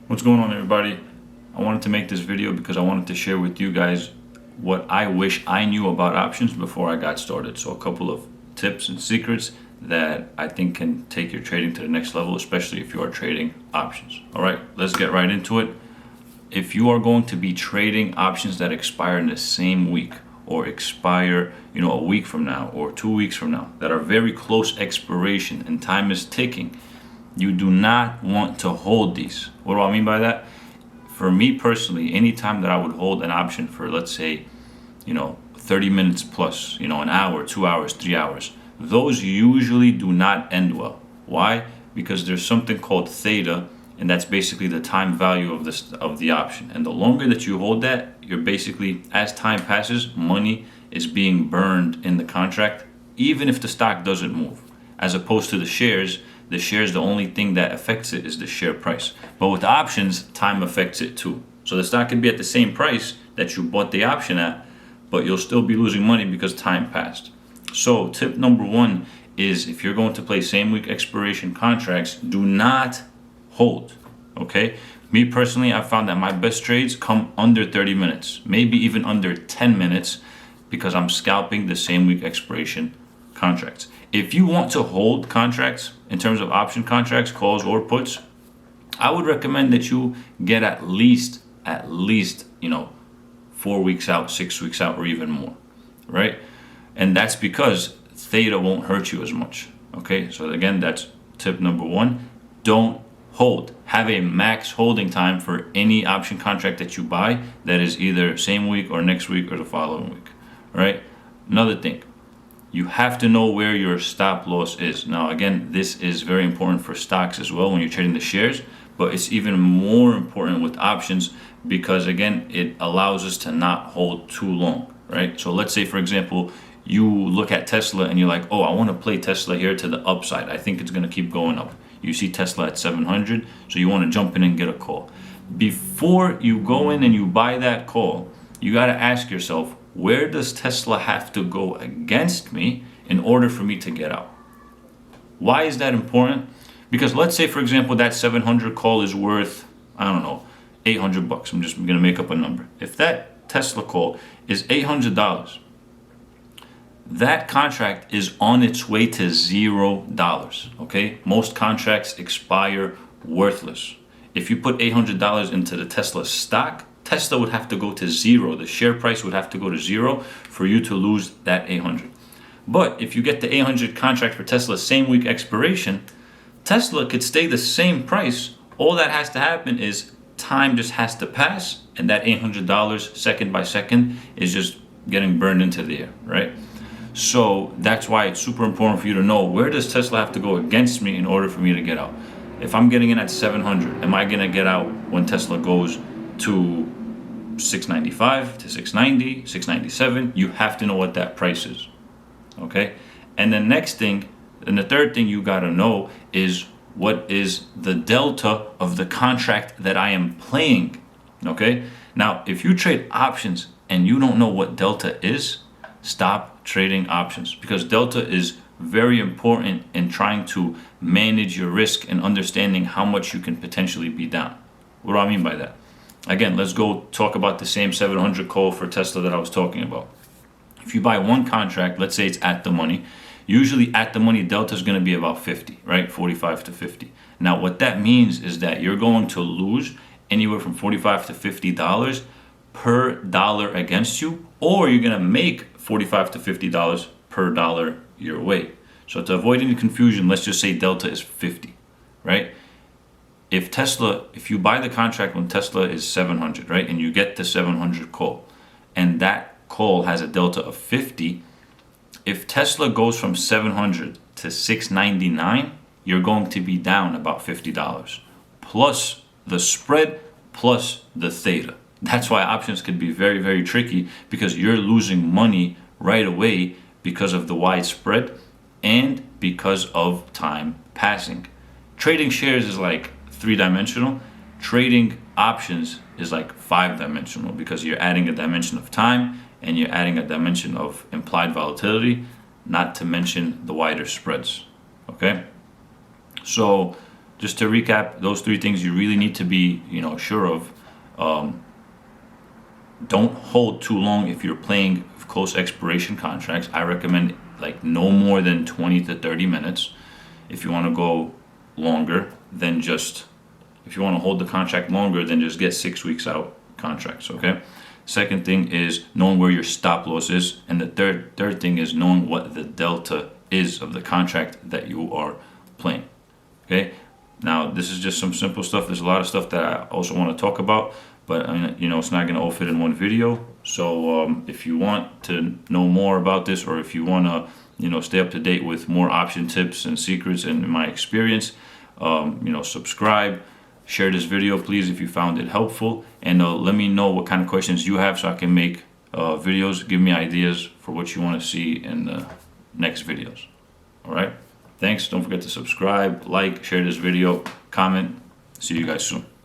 What's going on, everybody? I wanted to make this video because I wanted to share with you guys what I wish I knew about options before I got started. So a couple of tips and secrets that I think can take your trading to the next level, especially if you are trading options. All right, let's get right into it. If you are going to be trading options that expire in the same week or expire, a week from now or 2 weeks from now, that are very close expiration and time is ticking, you do not want to hold these. What do I mean by that? For me personally, anytime that I would hold an option for, let's say, 30 minutes plus, an hour, 2 hours, 3 hours, those usually do not end well. Why? Because there's something called theta, and that's basically the time value of the option. And the longer that you hold that, you're basically, as time passes, money is being burned in the contract, even if the stock doesn't move. As opposed to the shares, the only thing that affects it is the share price. But with options, time affects it too. So the stock could be at the same price that you bought the option at, but you'll still be losing money because time passed. So tip number one is, if you're going to play same week expiration contracts, do not hold. Okay? Me personally, I found that my best trades come under 30 minutes, maybe even under 10 minutes, because I'm scalping the same week expiration contracts. If you want to hold contracts in terms of option contracts, calls or puts, I would recommend that you get at least 4 weeks out, 6 weeks out, or even more, right? And that's because theta won't hurt you as much. Okay, so again, that's tip number one. Don't hold. Have a max holding time for any option contract that you buy that is either same week or next week or the following week. All right. Another thing, you have to know where your stop loss is. Now, again, this is very important for stocks as well when you're trading the shares, but it's even more important with options because, again, it allows us to not hold too long, right? So let's say, for example, you look at Tesla and you're like, oh, I want to play Tesla here to the upside. I think it's going to keep going up. You see Tesla at 700, so you want to jump in and get a call. Before you go in and you buy that call, you got to ask yourself, where does Tesla have to go against me in order for me to get out? Why is that important? Because let's say, for example, that 700 call is worth, I don't know, $800. I'm just going to make up a number. If that Tesla call is $800, that contract is on its way to $0. Okay? Most contracts expire worthless. If you put $800 into the Tesla stock, Tesla would have to go to zero. The share price would have to go to zero for you to lose that 800. But if you get the 800 contract for Tesla same week expiration, Tesla could stay the same price. All that has to happen is time just has to pass, and that $800 second by second is just getting burned into the air, right? So that's why it's super important for you to know, where does Tesla have to go against me in order for me to get out? If I'm getting in at 700, am I going to get out when Tesla goes to 695 to 690, 697? You have to know what that price is. Okay? And the next thing, and the third thing you got to know is, what is the delta of the contract that I am playing? Okay? Now, if you trade options and you don't know what delta is, stop trading options, because delta is very important in trying to manage your risk and understanding how much you can potentially be down. What do I mean by that? Again, let's go talk about the same 700 call for Tesla that I was talking about. If you buy one contract, let's say it's at the money, usually at the money delta is going to be about 50, right? 45 to 50. Now, what that means is that you're going to lose anywhere from $45 to $50 per dollar against you, or you're going to make $45 to $50 per dollar your way. So to avoid any confusion, let's just say delta is 50, right? If you buy the contract when Tesla is 700, right, and you get the 700 call, and that call has a delta of 50, if Tesla goes from 700 to 699, you're going to be down about $50, plus the spread, plus the theta. That's why options can be very, very tricky, because you're losing money right away because of the wide spread and because of time passing. Trading shares is like 3-dimensional. Trading options is like 5-dimensional, because you're adding a dimension of time and you're adding a dimension of implied volatility, not to mention the wider spreads. Okay? So just to recap, those 3 things you really need to be, sure of. Don't hold too long if you're playing close expiration contracts. I recommend like no more than 20 to 30 minutes. If you want to go longer, then if you want to hold the contract longer, then just get 6 weeks out contracts, okay? Second thing is knowing where your stop loss is. And the third thing is knowing what the delta is of the contract that you are playing, okay? Now, this is just some simple stuff. There's a lot of stuff that I also want to talk about, but it's not going to all fit in one video. So if you want to know more about this, or if you want to stay up to date with more option tips and secrets and my experience, subscribe, share this video please if you found it helpful, and let me know what kind of questions you have so I can make videos. Give me ideas for what you want to see in the next videos. All right, thanks. Don't forget to subscribe, like, share this video, comment. See you guys soon.